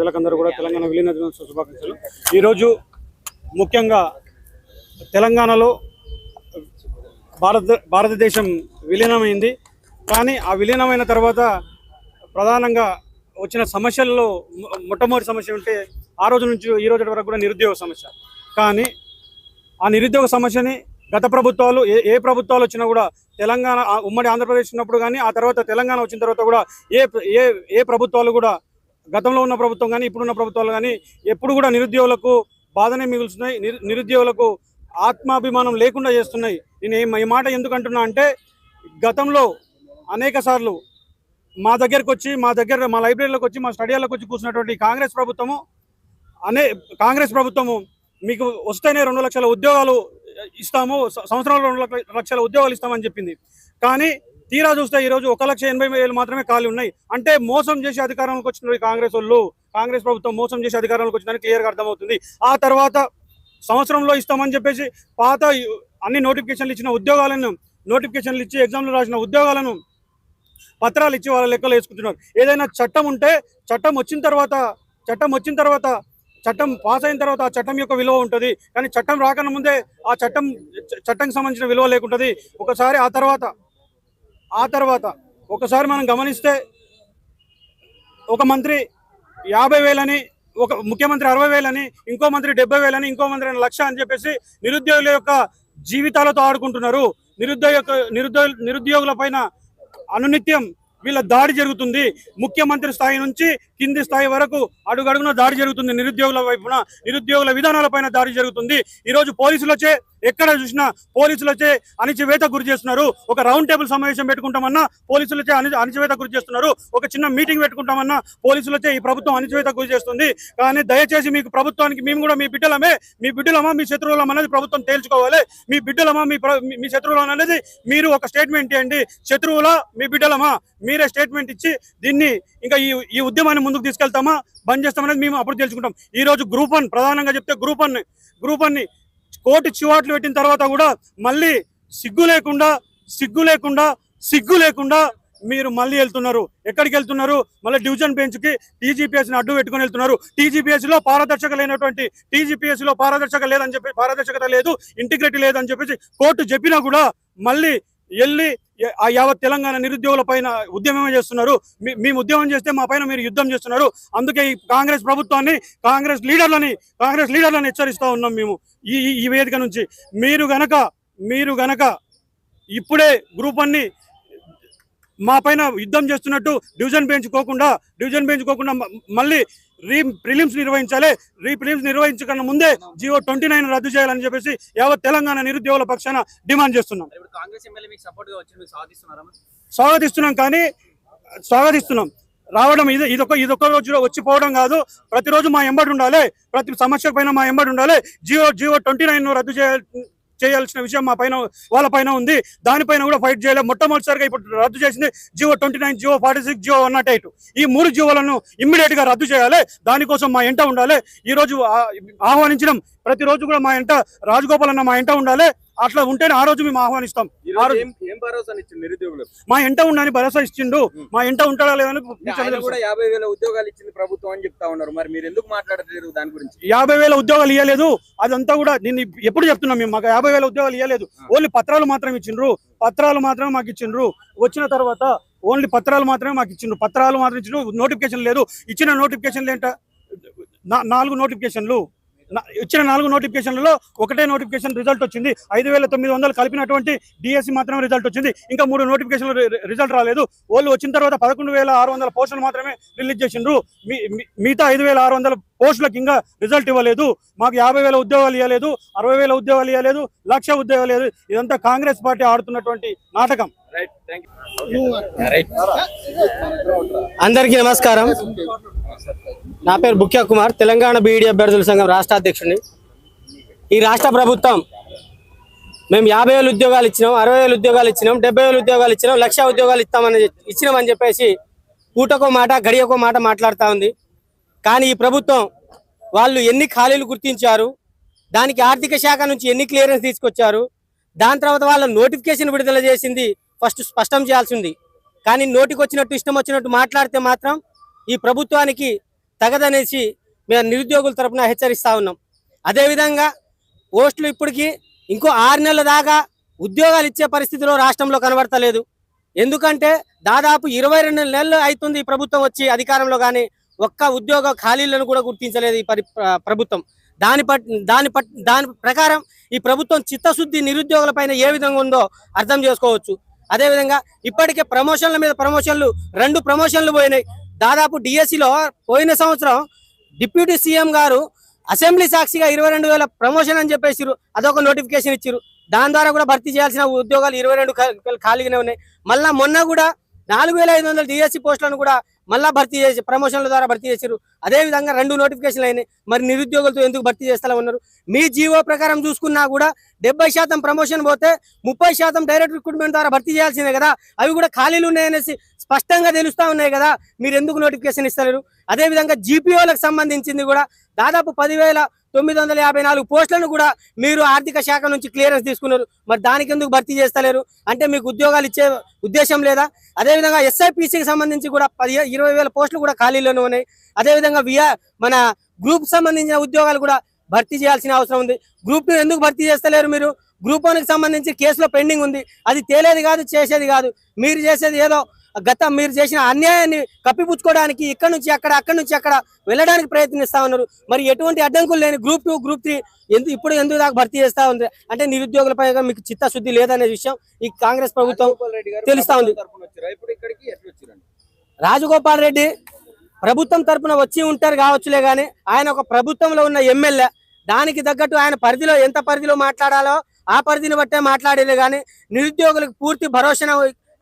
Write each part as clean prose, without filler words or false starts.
ప్రజలకందరూ కూడా తెలంగాణ విలీన దినోత్సవ శుభాకాంక్షలు. ఈరోజు ముఖ్యంగా తెలంగాణలో భారతదేశం విలీనమైంది. కానీ ఆ విలీనమైన తర్వాత ప్రధానంగా వచ్చిన సమస్యల్లో మొట్టమొదటి సమస్య ఉంటే ఆ రోజు నుంచి ఈ రోజు వరకు కూడా నిరుద్యోగ సమస్య. కానీ ఆ నిరుద్యోగ సమస్యని గత ప్రభుత్వాలు ఏ ప్రభుత్వాలు వచ్చినా కూడా తెలంగాణ ఉమ్మడి ఆంధ్రప్రదేశ్ ఉన్నప్పుడు కానీ ఆ తర్వాత తెలంగాణ వచ్చిన తర్వాత కూడా ఏ ప్రభుత్వాలు కూడా గతంలో ఉన్న ప్రభుత్వం కానీ ఇప్పుడున్న ప్రభుత్వాలు కానీ ఎప్పుడు కూడా నిరుద్యోగులకు బాధనే మిగులుతున్నాయి, నిరుద్యోగులకు ఆత్మాభిమానం లేకుండా చేస్తున్నాయి. నేను ఈ మాట ఎందుకు అంటున్నా అంటే గతంలో అనేక సార్లు మా దగ్గరకు వచ్చి మా లైబ్రరీలోకి వచ్చి మా స్టడీలకు వచ్చి కూర్చున్నటువంటి కాంగ్రెస్ ప్రభుత్వము మీకు వస్తేనే 2 లక్షల ఉద్యోగాలు ఇస్తాము, సంవత్సరంలో 2 లక్షల ఉద్యోగాలు ఇస్తామని చెప్పింది. కానీ తీరా చూస్తే ఈరోజు 1,80,000 మాత్రమే ఖాళీ ఉన్నాయి. అంటే మోసం చేసి అధికారంలోకి వచ్చిన కాంగ్రెస్ ప్రభుత్వం మోసం చేసి అధికారంలోకి వచ్చిందని క్లియర్గా అర్థమవుతుంది. ఆ తర్వాత సంవత్సరంలో ఇస్తామని చెప్పేసి పాత అన్ని నోటిఫికేషన్లు ఇచ్చిన ఉద్యోగాలను నోటిఫికేషన్లు ఇచ్చి ఎగ్జామ్లు రాసిన ఉద్యోగాలను పత్రాలు ఇచ్చి వాళ్ళ లెక్కలు వేసుకుంటున్నారు. ఏదైనా చట్టం ఉంటే చట్టం పాస్ అయిన తర్వాత ఆ చట్టం యొక్క విలువ ఉంటుంది. కానీ చట్టం రాకన ముందే ఆ చట్టంకి సంబంధించిన విలువ లేకుంటుంది. ఒకసారి ఆ తర్వాత ఒకసారి మనం గమనిస్తే ఒక మంత్రి 50,000 ఒక ముఖ్యమంత్రి 60,000 ఇంకో మంత్రి 70,000 ఇంకో మంత్రి 1,00,000 అని చెప్పేసి నిరుద్యోగుల యొక్క జీవితాలతో ఆడుకుంటున్నారు. నిరుద్యోగుల పైన అనునిత్యం వీళ్ళ దాడి జరుగుతుంది. ముఖ్యమంత్రి స్థాయి నుంచి కింది స్థాయి వరకు అడుగడుగున దాడి జరుగుతుంది. నిరుద్యోగుల వైపున నిరుద్యోగుల విధానాలపైన దాడి జరుగుతుంది. ఈరోజు పోలీసులచే ఎక్కడ చూసినా పోలీసులచే అణిచివేత గురి చేస్తున్నారు. ఒక రౌండ్ టేబుల్ సమావేశం పెట్టుకుంటామన్నా పోలీసులచే అణిచివేత గురి చేస్తున్నారు. ఒక చిన్న మీటింగ్ పెట్టుకుంటామన్నా పోలీసులచే ఈ ప్రభుత్వం అణిచివేత గురి చేస్తుంది. కానీ దయచేసి మీకు ప్రభుత్వానికి మేము కూడా మీ బిడ్డలమా మీ శత్రువులమా అనేది ప్రభుత్వం తేల్చుకోవాలి. మీ బిడ్డలమా మీ శత్రువులమా అనేది మీరు ఒక స్టేట్మెంట్ ఇవ్వండి. శత్రువులా మీ బిడ్డలమా మీరే స్టేట్మెంట్ ఇచ్చి దీన్ని ఇంకా ఈ ఉద్యమాన్ని ముందుకు తీసుకెళ్తామా బంద్ చేస్తామనేది మేము అప్పుడు తెలుసుకుంటాం. ఈ రోజు గ్రూప్ 1 ప్రధానంగా చెప్తే గ్రూప్ 1 కోర్టు చివాట్లు పెట్టిన తర్వాత కూడా మళ్ళీ సిగ్గు లేకుండా మీరు మళ్ళీ వెళ్తున్నారు. ఎక్కడికి వెళ్తున్నారు? మళ్ళీ డివిజన్ బెంచ్ కి టీజీపీఎస్ ని అడ్డు పెట్టుకుని వెళ్తున్నారు. టీజీపీఎస్ లో పారదర్శకత లేదు, ఇంటిగ్రిటీ లేదని చెప్పేసి కోర్టు చెప్పినా కూడా మళ్ళీ వెళ్ళి ఆ యావత్ తెలంగాణ నిరుద్యోగుల పైన ఉద్యమమే చేస్తున్నారు. మేము ఉద్యమం చేస్తే మా పైన మీరు యుద్ధం చేస్తున్నారు. అందుకే ఈ కాంగ్రెస్ ప్రభుత్వాన్ని కాంగ్రెస్ లీడర్లను హెచ్చరిస్తూ ఉన్నాం. మేము ఈ వేదిక నుంచి మీరు గనక ఇప్పుడే గ్రూప్ 1 మా పైన యుద్ధం చేస్తున్నట్టు డివిజన్ బెంచ్ కోకుండా మళ్ళీ ప్రిలిమ్స్ నిర్వహించాలి. ప్రిలిమ్స్ నిర్వహించకన్నా ముందే జీవో 29 రద్దు చేయాలని చెప్పేసి యావత్ తెలంగాణ నిరుద్యోగుల పక్షాన డిమాండ్ చేస్తున్నాం. స్వాగతిస్తున్నాం. రావడం ఇదొక రోజులో వచ్చిపోవడం కాదు. ప్రతిరోజు మా ఎంబడి ఉండాలి. ప్రతి సమస్య పైన మా ఎంబడి ఉండాలి. జీవో 29 రద్దు చేయాల్సిన విషయం వాళ్ళ పైన ఉంది. దానిపైన కూడా ఫైట్ చేయాలి. మొట్టమొదటిసారిగా ఇప్పుడు రద్దు చేసింది జీవో 29, జీవో 46, జీవో 108. ఈ 3 జీవోలను ఇమ్మీడియట్ గా రద్దు చేయాలి. దానికోసం మా ఎంట ఉండాలి. ఈ రోజు ఆహ్వానించడం ప్రతిరోజు కూడా మా ఎంట రాజగోపాల్ అన్న మా ఎంట ఉండాలి. అట్లా ఉంటేనే ఆ రోజు మేము ఆహ్వానిస్తాం. మా ఎంట ఉండని భరోసా ఇచ్చిండు. మా ఎంట ఉంటాడా లేదని 50,000 ఉద్యోగాలు ఇచ్చింది ప్రభుత్వం అని చెప్తా ఉన్నారు. మరి మీరు ఎందుకు మాట్లాడలేదు దాని గురించి? 50,000 ఉద్యోగాలు ఇవ్వలేదు. అదంతా కూడా నేను ఎప్పుడు చెప్తున్నాం. మేము మాకు 50,000 ఉద్యోగాలు ఇవ్వలేదు. ఓన్లీ పత్రాలు మాత్రమే మాకు ఇచ్చిండ్రు. వచ్చిన తర్వాత ఓన్లీ పత్రాలు మాత్రమే మాకు ఇచ్చిండ్రు. నోటిఫికేషన్ లేదు. ఇచ్చిన నోటిఫికేషన్లు ఏంట 4 నోటిఫికేషన్లు. ఇచ్చిన 4 నోటిఫికేషన్లలో ఒకటే నోటిఫికేషన్ రిజల్ట్ వచ్చింది. 5,900 కలిపినటువంటి డిఎస్సి మాత్రమే రిజల్ట్ వచ్చింది. ఇంకా 3 నోటిఫికేషన్లు రిజల్ట్ రాలేదు. వాళ్ళు వచ్చిన తర్వాత 11,600 పోస్టులు మాత్రమే రిలీజ్ చేసిండ్రు. మిగతా 5,600 పోస్టులకు ఇంకా రిజల్ట్ ఇవ్వలేదు. మాకు 50,000 ఉద్యోగాలు ఇవ్వలేదు, 60,000 ఉద్యోగాలు ఇవ్వలేదు, 1,00,000 ఉద్యోగాలు ఇవ్వలేదు. ఇదంతా కాంగ్రెస్ పార్టీ ఆడుతున్నటువంటి నాటకం. అందరికీ నమస్కారం. నా పేరు బుక్యా కుమార్, తెలంగాణ బీఈడీ అభ్యర్థుల సంఘం రాష్ట్ర అధ్యక్షుడిని. ఈ రాష్ట్ర ప్రభుత్వం మేము 50,000 ఉద్యోగాలు ఇచ్చినాం, 60,000 ఉద్యోగాలు ఇచ్చినాం, 70,000 ఉద్యోగాలు ఇచ్చినాం, 1,00,000 ఉద్యోగాలు ఇచ్చినామని చెప్పేసి పూటకో మాట గడియకో మాట మాట్లాడుతూ ఉంది. కానీ ఈ ప్రభుత్వం వాళ్ళు ఎన్ని ఖాళీలు గుర్తించారు, దానికి ఆర్థిక శాఖ నుంచి ఎన్ని క్లియరెన్స్ తీసుకొచ్చారు, దాని తర్వాత వాళ్ళ నోటిఫికేషన్ విడుదల చేసింది ఫస్ట్ స్పష్టం చేయాల్సి ఉంది. కానీ నోటికి వచ్చినట్టు ఇష్టం వచ్చినట్టు మాట్లాడితే మాత్రం ఈ ప్రభుత్వానికి తగదనేసి మేము నిరుద్యోగుల తరపున హెచ్చరిస్తా ఉన్నాం. అదేవిధంగా పోస్టులు ఇప్పటికి ఇంకో 6 నెలల దాకా ఉద్యోగాలు ఇచ్చే పరిస్థితిలో రాష్ట్రంలో కనబడతలేదు. ఎందుకంటే దాదాపు 22 నెలలు అవుతుంది ఈ ప్రభుత్వం వచ్చి అధికారంలో, కానీ ఒక్క ఉద్యోగ ఖాళీలను కూడా గుర్తించలేదు ఈ ప్రభుత్వం. దాని ప్రకారం ఈ ప్రభుత్వం చిత్తశుద్ధి నిరుద్యోగుల పైన ఏ విధంగా ఉందో అర్థం చేసుకోవచ్చు. అదేవిధంగా ఇప్పటికే ప్రమోషన్ల మీద ప్రమోషన్లు 2 ప్రమోషన్లు పోయినాయి. దాదాపు డిఎస్సిలో పోయిన సంవత్సరం డిప్యూటీ సీఎం గారు అసెంబ్లీ సాక్షిగా 22,000 ప్రమోషన్ అని చెప్పేసిరు, అదొక నోటిఫికేషన్ ఇచ్చిరు. దాని ద్వారా కూడా భర్తీ చేయాల్సిన ఉద్యోగాలు 22 ఖాళీగానే ఉన్నాయి. మళ్ళా మొన్న కూడా 4,500 డిఎస్సి పోస్టులను కూడా మళ్ళా భర్తీ చేసి ప్రమోషన్ల ద్వారా భర్తీ చేశారు. అదేవిధంగా 2 నోటిఫికేషన్లు అయినాయి. మరి నిరుద్యోగులతో ఎందుకు భర్తీ చేస్తా ఉన్నారు? మీ జీవో ప్రకారం చూసుకున్నా కూడా 70% ప్రమోషన్ పోతే 30% డైరెక్ట్ రిక్రూట్మెంట్ ద్వారా భర్తీ చేయాల్సిందే కదా. అవి కూడా ఖాళీలు ఉన్నాయనేసి స్పష్టంగా తెలుస్తా ఉన్నాయి కదా, మీరు ఎందుకు నోటిఫికేషన్ ఇస్తలేరు? అదేవిధంగా జీపీఓలకు సంబంధించింది కూడా దాదాపు 10,954 పోస్టులను కూడా మీరు ఆర్థిక శాఖ నుంచి క్లియరెన్స్ తీసుకున్నారు. మరి దానికి ఎందుకు భర్తీ చేస్తలేరు? అంటే మీకు ఉద్యోగాలు ఇచ్చే ఉద్దేశం లేదా? అదేవిధంగా ఎస్ఐపిసికి సంబంధించి కూడా 20,000 పోస్టులు కూడా ఖాళీలోనే ఉన్నాయి. అదేవిధంగా మన గ్రూప్ సంబంధించిన ఉద్యోగాలు కూడా భర్తీ చేయాల్సిన అవసరం ఉంది. గ్రూప్ 2 ఎందుకు భర్తీ చేస్తలేరు? మీరు గ్రూప్ 1కి సంబంధించి కేసులో పెండింగ్ ఉంది, అది తేలేది కాదు, చేసేది కాదు. మీరు చేసేది ఏదో మీరు చేసిన అన్యాయాన్ని కప్పిపుచ్చుకోవడానికి ఇక్కడ నుంచి అక్కడ వెళ్ళడానికి ప్రయత్నిస్తా ఉన్నారు. మరి ఎటువంటి అడ్డంకులు లేని గ్రూప్ 2, గ్రూప్ 3 ఎందుకు దాకా భర్తీ చేస్తా ఉంది? అంటే నిరుద్యోగులపై మీకు చిత్తశుద్ధి లేదనే విషయం ఈ కాంగ్రెస్ ప్రభుత్వం తెలుస్తా ఉంది. రాజగోపాల్ రెడ్డి ప్రభుత్వం తరపున వచ్చి ఉంటారు కావచ్చులే, కానీ ఆయన ఒక ప్రభుత్వంలో ఉన్న ఎమ్మెల్యే. దానికి తగ్గట్టు ఆయన పరిధిలో ఎంత పరిధిలో మాట్లాడాలో ఆ పరిధిని బట్టే మాట్లాడేది, కానీ నిరుద్యోగులకు పూర్తి భరోసా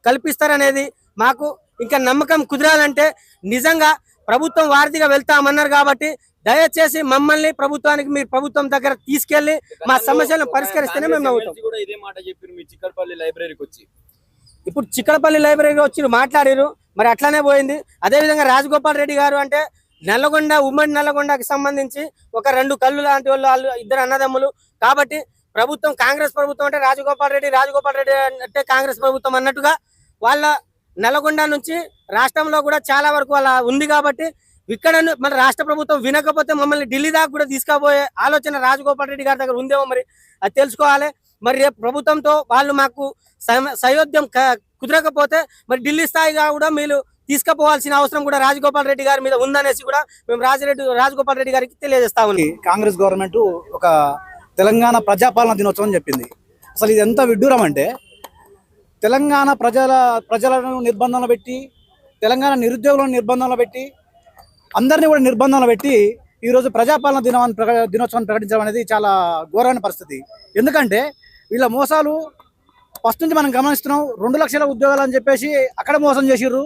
కల్పిస్తారనేది మాకు ఇంకా నమ్మకం కుదరాలంటే నిజంగా ప్రభుత్వం వారధిగా వెళ్తామన్నారు కాబట్టి దయచేసి మమ్మల్ని మీరు ప్రభుత్వం దగ్గర తీసుకెళ్లి మా సమస్యలను పరిష్కరిస్తేనే మేము నమ్ముతాం. ఇప్పుడు చిక్కడపల్లి లైబ్రరీకి వచ్చి మాట్లాడారు, మరి అట్లానే పోయింది. అదేవిధంగా రాజగోపాల్ రెడ్డి గారు అంటే ఉమ్మడి నల్లగొండకి సంబంధించి ఒక 2 కళ్ళు లాంటి వాళ్ళు, 2 అన్నదమ్ములు కాబట్టి ప్రభుత్వం కాంగ్రెస్ ప్రభుత్వం అంటే రాజగోపాల్ రెడ్డి అంటే కాంగ్రెస్ ప్రభుత్వం అన్నట్టుగా వాళ్ళ నల్గొండ నుంచి రాష్ట్రంలో కూడా చాలా వరకు అలా ఉంది. కాబట్టి ఇక్కడ మన రాష్ట్ర ప్రభుత్వం వినకపోతే మమ్మల్ని ఢిల్లీ దాకా కూడా తీసుకుపోయే ఆలోచన రాజగోపాల్ రెడ్డి గారి దగ్గర ఉందేమో, మరి అది తెలుసుకోవాలి. మరి రేపు ప్రభుత్వంతో వాళ్ళు మాకు సయోధ్యం కుదరకపోతే మరి ఢిల్లీ స్థాయిగా కూడా మీరు తీసుకుపోవాల్సిన అవసరం కూడా రాజగోపాల్ రెడ్డి గారి మీద ఉందనేసి కూడా మేము రాజగోపాల్ రెడ్డి గారికి తెలియజేస్తా ఉన్నాం. కాంగ్రెస్ గవర్నమెంట్ ఒక తెలంగాణ ప్రజాపాలన దినోత్సవం చెప్పింది. అసలు ఇది ఎంత విడ్డూరం అంటే, తెలంగాణ ప్రజలను నిర్బంధంలో పెట్టి, తెలంగాణ నిరుద్యోగులను నిర్బంధంలో పెట్టి, అందరినీ కూడా నిర్బంధంలో పెట్టి ఈరోజు ప్రజాపాలన దినోత్సవాన్ని ప్రకటించడం అనేది చాలా ఘోరమైన పరిస్థితి. ఎందుకంటే వీళ్ళ మోసాలు ఫస్ట్ నుంచి మనం గమనిస్తున్నాం. 2 లక్షల ఉద్యోగాలు అని చెప్పేసి అక్కడ మోసం చేసిర్రు.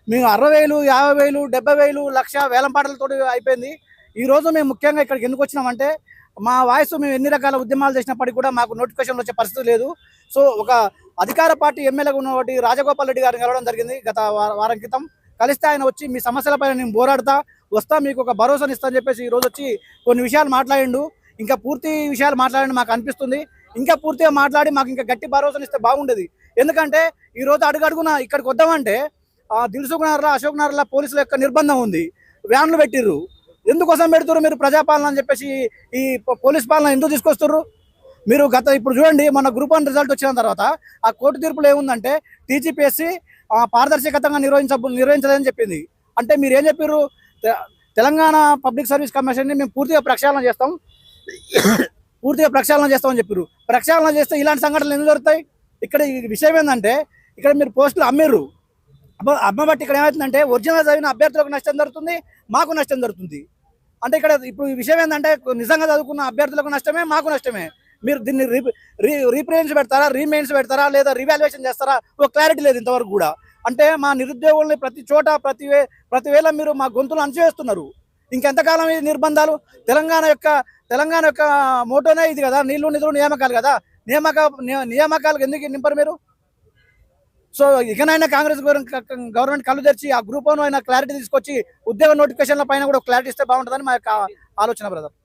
మేము 60,000, 50,000, 70,000, 1,00,000 వేలంపాటలతో అయిపోయింది. ఈరోజు మేము ముఖ్యంగా ఇక్కడికి ఎందుకు వచ్చినామంటే, మా వాయిస్ మేము ఎన్ని రకాల ఉద్యమాలు చేసినప్పటికీ కూడా మాకు నోటిఫికేషన్లు వచ్చే పరిస్థితి లేదు. సో ఒక అధికార పార్టీ ఎమ్మెల్యేగా ఉన్నటువంటి రాజగోపాల్ రెడ్డి గారిని కలవడం జరిగింది గత వారం క్రితం. కలిస్తే ఆయన వచ్చి మీ సమస్యలపైన నేను పోరాడతా వస్తా, మీకు ఒక భరోసాని ఇస్తా అని చెప్పేసి ఈరోజు వచ్చి కొన్ని విషయాలు మాట్లాడిండు. ఇంకా పూర్తి విషయాలు మాట్లాడండి మాకు అనిపిస్తుంది. ఇంకా పూర్తిగా మాట్లాడి మాకు ఇంకా గట్టి భరోసాని ఇస్తే బాగుండేది. ఎందుకంటే ఈరోజు అడుగడుగున ఇక్కడికి వద్దామంటే దిల్సుఖ్ నగర్లో, అశోక్ నగర్లో పోలీసుల యొక్క నిర్బంధం ఉంది. వ్యాన్లు పెట్టిర్రు. ఎందుకోసం పెడుతున్నారు మీరు ప్రజాపాలన అని చెప్పేసి? ఈ పోలీస్ పాలన ఎందుకు తీసుకొస్తున్నారు మీరు? ఇప్పుడు చూడండి, మన గ్రూప్ 1 రిజల్ట్ వచ్చిన తర్వాత ఆ కోర్టు తీర్పులో ఏముందంటే టీజీపీఎస్సీ పారదర్శకంగా నిర్వహించదని చెప్పింది. అంటే మీరు ఏం చెప్పారు? తెలంగాణ పబ్లిక్ సర్వీస్ కమిషన్ని మేము పూర్తిగా ప్రక్షాళన చేస్తామని చెప్పారు. ప్రక్షాళన చేస్తే ఇలాంటి సంఘటనలు ఎందుకు జరుగుతాయి? ఇక్కడ ఈ విషయం ఏంటంటే, ఇక్కడ మీరు పోస్టులు అమ్మిర్రు. అమ్మబట్టి ఇక్కడ ఏమవుతుందంటే ఒరిజినల్ చదివిన అభ్యర్థులకు నష్టం జరుగుతుంది, మాకు నష్టం జరుగుతుంది. అంటే ఇక్కడ ఇప్పుడు ఈ విషయం ఏంటంటే, నిజంగా చదువుకున్న అభ్యర్థులకు నష్టమే, మాకు నష్టమే. మీరు దీన్ని రీప్రిజెన్స్ పెడతారా, రీమెయిన్స్ పెడతారా, లేదా రివాల్యుయేషన్ చేస్తారా? ఒక క్లారిటీ లేదు ఇంతవరకు కూడా. అంటే మా నిరుద్యోగుల్ని ప్రతి చోట ప్రతివేళ మీరు మా గొంతులు అణచివేస్తున్నారు. ఇంకెంతకాలం ఈ నిర్బంధాలు? తెలంగాణ యొక్క మోటోనే ఇది కదా, నీళ్లు నిధులు నియామకాలు కదా. నియామకాలకు ఎందుకు నింపరు మీరు? సో ఇకనైనా కాంగ్రెస్ గవర్నమెంట్ కళ్ళు తెరిచి ఆ గ్రూప్ 1 అయినా క్లారిటీ తీసుకొచ్చి ఉద్యోగ నోటిఫికేషన్ల పైన కూడా క్లారిటీ ఇస్తే బాగుంటుందని మా యొక్క ఆలోచన బ్రదర్.